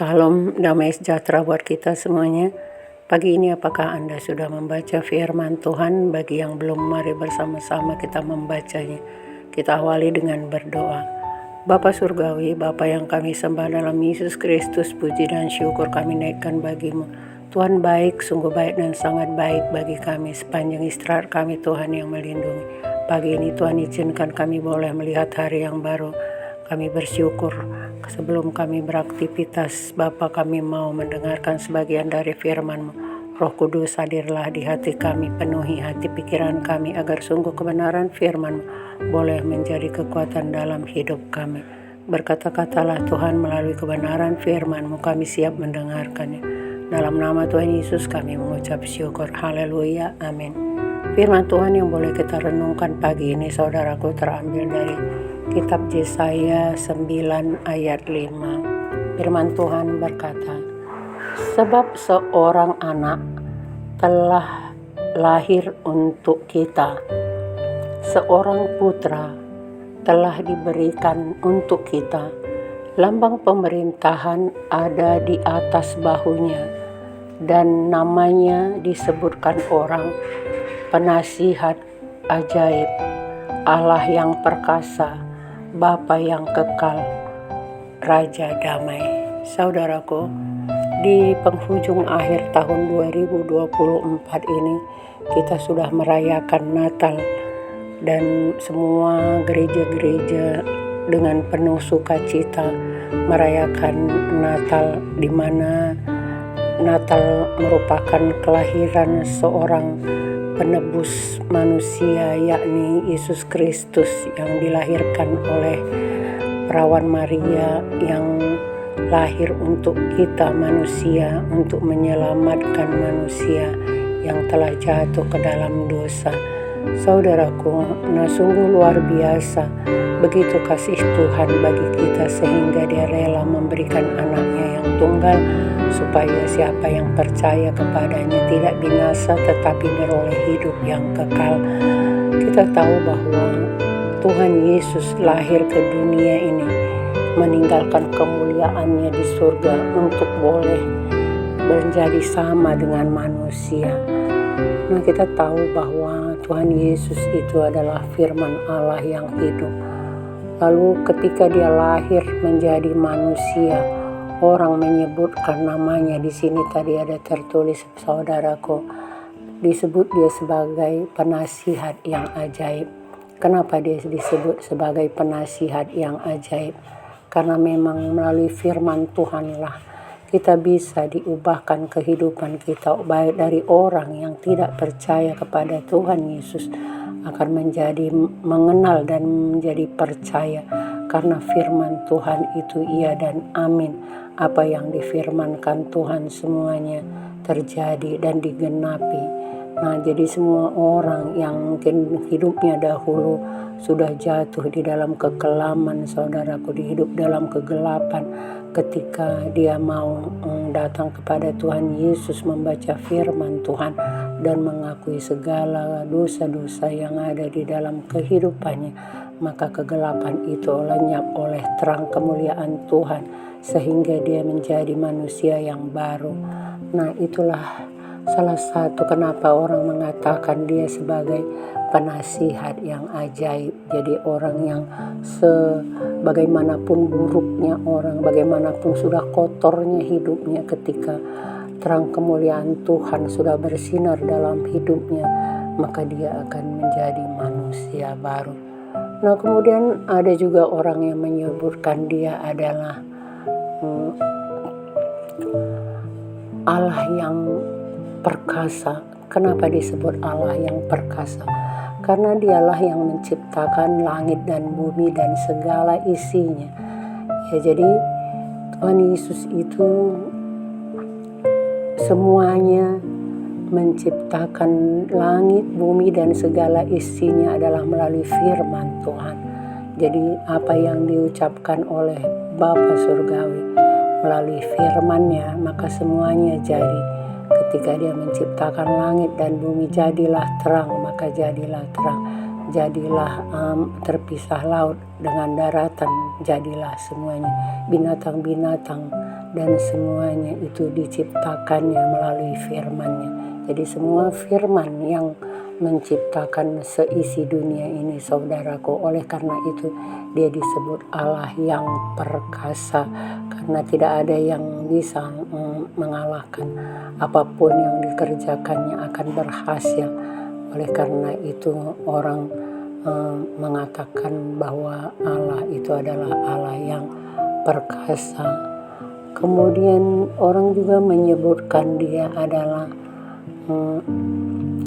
Shalom, damai sejahtera buat kita semuanya. Pagi ini apakah Anda sudah membaca firman Tuhan? Bagi yang belum, mari bersama-sama kita membacanya. Kita awali dengan berdoa. Bapa Surgawi, Bapa yang kami sembah dalam Yesus Kristus, puji dan syukur kami naikkan bagimu. Tuhan baik, sungguh baik dan sangat baik bagi kami. Sepanjang istirahat kami Tuhan yang melindungi. Pagi ini Tuhan izinkan kami boleh melihat hari yang baru. Kami bersyukur sebelum kami beraktivitas, Bapa, kami mau mendengarkan sebagian dari firman-Mu. Roh Kudus hadirlah di hati kami, penuhi hati pikiran kami agar sungguh kebenaran firman-Mu boleh menjadi kekuatan dalam hidup kami. Berkata-katalah Tuhan melalui kebenaran firman-Mu, kami siap mendengarkannya. Dalam nama Tuhan Yesus kami mengucap syukur. Haleluya, amin. Firman Tuhan yang boleh kita renungkan pagi ini, saudaraku, terambil dari Kitab Yesaya 9 ayat 5. Firman Tuhan berkata, sebab seorang anak telah lahir untuk kita, seorang putra telah diberikan untuk kita, lambang pemerintahan ada di atas bahunya, dan namanya disebutkan orang penasihat ajaib, Allah yang perkasa, Bapa yang kekal, Raja damai. Saudaraku, di penghujung akhir tahun 2024 ini kita sudah merayakan Natal, dan semua gereja-gereja dengan penuh sukacita merayakan Natal, di mana Natal merupakan kelahiran seorang penebus manusia, yakni Yesus Kristus yang dilahirkan oleh perawan Maria, yang lahir untuk kita manusia, untuk menyelamatkan manusia yang telah jatuh ke dalam dosa. Saudaraku, sungguh luar biasa begitu kasih Tuhan bagi kita, sehingga Dia rela memberikan anaknya yang tunggal, supaya siapa yang percaya kepadanya tidak binasa tetapi beroleh hidup yang kekal. Kita tahu bahwa Tuhan Yesus lahir ke dunia ini, meninggalkan kemuliaannya di surga untuk boleh menjadi sama dengan manusia. Nah, kita tahu bahwa Tuhan Yesus itu adalah firman Allah yang hidup. Lalu ketika Dia lahir menjadi manusia, orang menyebutkan namanya. Di sini tadi ada tertulis, saudaraku, disebut Dia sebagai penasihat yang ajaib. Kenapa Dia disebut sebagai penasihat yang ajaib? Karena memang melalui firman Tuhanlah kita bisa diubahkan kehidupan kita, baik dari orang yang tidak percaya kepada Tuhan Yesus akan menjadi mengenal dan menjadi percaya, karena firman Tuhan itu iya dan amin. Apa yang difirmankan Tuhan semuanya terjadi dan digenapi. Nah, jadi semua orang yang mungkin hidupnya dahulu sudah jatuh di dalam kekelaman, saudaraku, hidup dalam kegelapan, ketika dia mau datang kepada Tuhan Yesus, membaca firman Tuhan dan mengakui segala dosa-dosa yang ada di dalam kehidupannya, maka kegelapan itu lenyap oleh terang kemuliaan Tuhan, sehingga dia menjadi manusia yang baru. Nah, itulah salah satu kenapa orang mengatakan dia sebagai penasihat yang ajaib. Jadi orang yang sebagaimanapun buruknya orang, bagaimanapun sudah kotornya hidupnya, ketika terang kemuliaan Tuhan sudah bersinar dalam hidupnya, maka dia akan menjadi manusia baru. Nah, kemudian ada juga orang yang menyebutkan dia adalah Allah yang perkasa. Kenapa disebut Allah yang perkasa? Karena Dialah yang menciptakan langit dan bumi dan segala isinya. Ya, jadi Tuhan Yesus itu semuanya menciptakan langit, bumi dan segala isinya adalah melalui firman Tuhan. Jadi apa yang diucapkan oleh Bapa Surgawi melalui firman-Nya, maka semuanya jadi. Ketika Dia menciptakan langit dan bumi, jadilah terang, maka jadilah terang. Jadilah terpisah laut dengan daratan, jadilah semuanya. Binatang-binatang dan semuanya itu diciptakannya melalui firman-Nya. Jadi semua firman yang menciptakan seisi dunia ini, saudaraku. Oleh karena itu dia disebut Allah yang perkasa, karena tidak ada yang bisa mengalahkan. Apapun yang dikerjakannya akan berhasil. Oleh karena itu orang mengatakan bahwa Allah itu adalah Allah yang perkasa. Kemudian orang juga menyebutkan dia adalah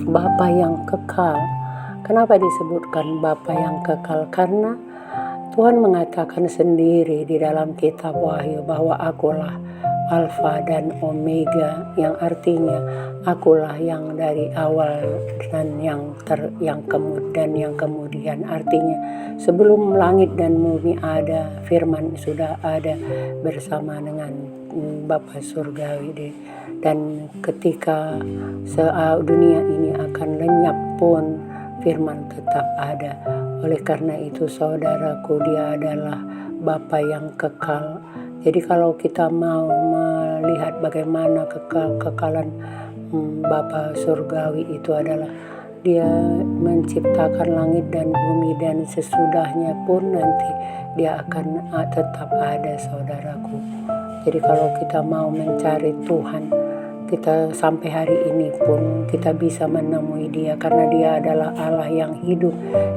Bapa yang kekal. Kenapa disebutkan Bapa yang kekal? Karena Tuhan mengatakan sendiri di dalam kitab Wahyu bahwa akulah Alfa dan Omega, yang artinya akulah yang dari awal dan yang kemudian, artinya sebelum langit dan bumi ada, firman sudah ada bersama dengan Bapa surgawi. Dan ketika dunia ini akan lenyap pun firman tetap ada. Oleh karena itu saudaraku, dia adalah Bapa yang kekal. Jadi kalau kita mau melihat bagaimana kekalan Bapa surgawi itu adalah dia menciptakan langit dan bumi, dan sesudahnya pun nanti dia akan tetap ada, saudaraku. Jadi kalau kita mau mencari Tuhan, kita sampai hari ini pun kita bisa menemui dia, karena dia adalah Allah yang hidup.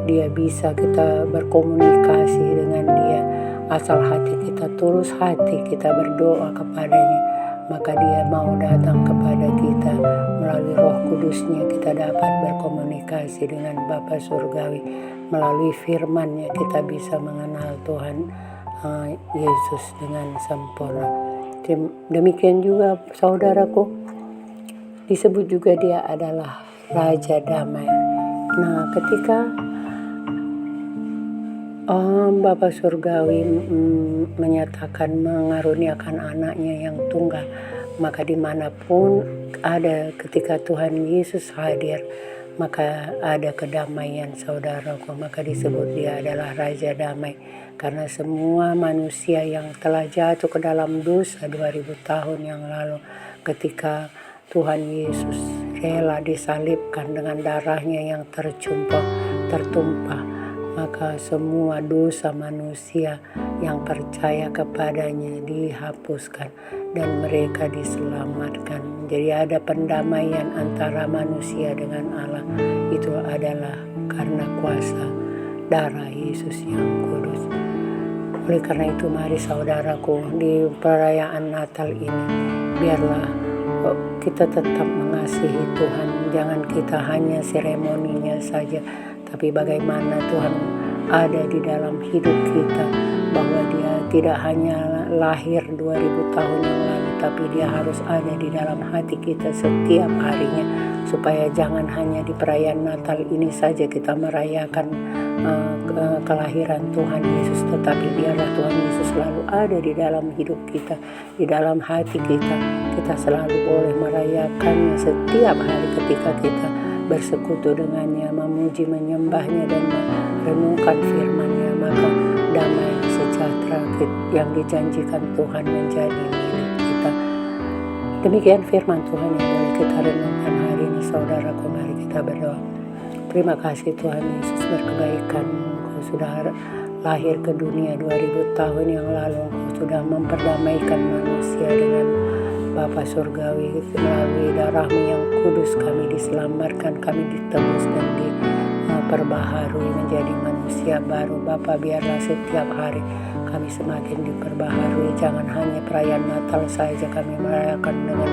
Dia bisa kita berkomunikasi dengan dia. Asal hati kita tulus hati, kita berdoa kepadanya, maka dia mau datang kepada kita. Melalui Roh Kudusnya kita dapat berkomunikasi dengan Bapa surgawi. Melalui firman-Nya kita bisa mengenal Tuhan Yesus dengan sempurna. Demikian juga saudaraku, disebut juga dia adalah Raja Damai. Nah, ketika Bapa surgawi menyatakan mengaruniakan anaknya yang tunggal, maka dimanapun ada, ketika Tuhan Yesus hadir, maka ada kedamaian, saudaraku. Maka disebut dia adalah Raja Damai, karena semua manusia yang telah jatuh ke dalam dosa 2000 tahun yang lalu, ketika Tuhan Yesus rela disalibkan dengan darahnya yang tertumpah, maka semua dosa manusia yang percaya kepadanya dihapuskan dan mereka diselamatkan. Jadi ada pendamaian antara manusia dengan Allah. Itu adalah karena kuasa darah Yesus yang kudus. Oleh karena itu mari saudaraku, di perayaan Natal ini biarlah kita tetap mengasihi Tuhan. Jangan kita hanya seremoninya saja, tapi bagaimana Tuhan ada di dalam hidup kita, bahwa dia tidak hanya lahir 2000 tahun yang lalu, tapi dia harus ada di dalam hati kita setiap harinya, supaya jangan hanya di perayaan Natal ini saja kita merayakan kelahiran Tuhan Yesus, tetapi biarlah Tuhan Yesus selalu ada di dalam hidup kita, di dalam hati kita. Kita selalu boleh merayakannya setiap hari ketika kita bersekutu dengannya, memuji, menyembahnya, dan merenungkan firman-Nya. Maka damai sejahtera yang dijanjikan Tuhan menjadi milik kita. Demikian firman Tuhan yang boleh kita renungkan hari ini, saudaraku. Mari kita berdoa. Terima kasih Tuhan Yesus berkebaikan. Engkau sudah lahir ke dunia 2000 tahun yang lalu. Engkau sudah memperdamaikan manusia dengan Bapa surgawi. Melalui darah-Mu yang kudus kami diselamatkan, kami ditebus dan diperbaharui menjadi manusia baru. Bapa, biarlah setiap hari kami semakin diperbaharui. Jangan hanya perayaan Natal saja kami merayakan dengan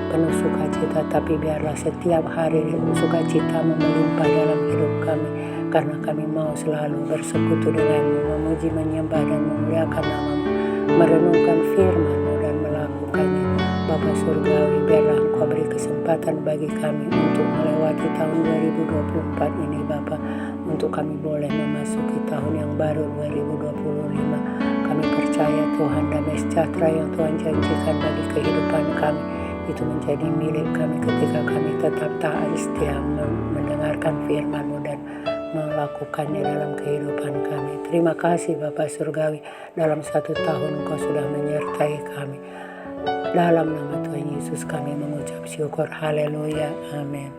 penuh sukacita, tapi biarlah setiap hari sukacita-Mu melimpah dalam hidup kami, karena kami mau selalu bersekutu dengan-Mu, memuji, menyembah, dan memuliakan nama-Mu, merenungkan firman-Mu dan melakukannya. Bapa surgawi, biarlah Engkau beri kesempatan bagi kami untuk melewati tahun 2024 ini, Bapa, untuk kami boleh memasuki tahun yang baru 2025. Kami percaya Tuhan, damai sejahtera yang Tuhan janjikan bagi kehidupan kami itu menjadi milik kami ketika kami tetap taat setia mendengarkan firman-Mu dan melakukannya dalam kehidupan kami. Terima kasih Bapa surgawi, dalam 1 tahun Engkau sudah menyertai kami. Dalam nama Tuhan Yesus kami mengucap syukur. Haleluya. Amin.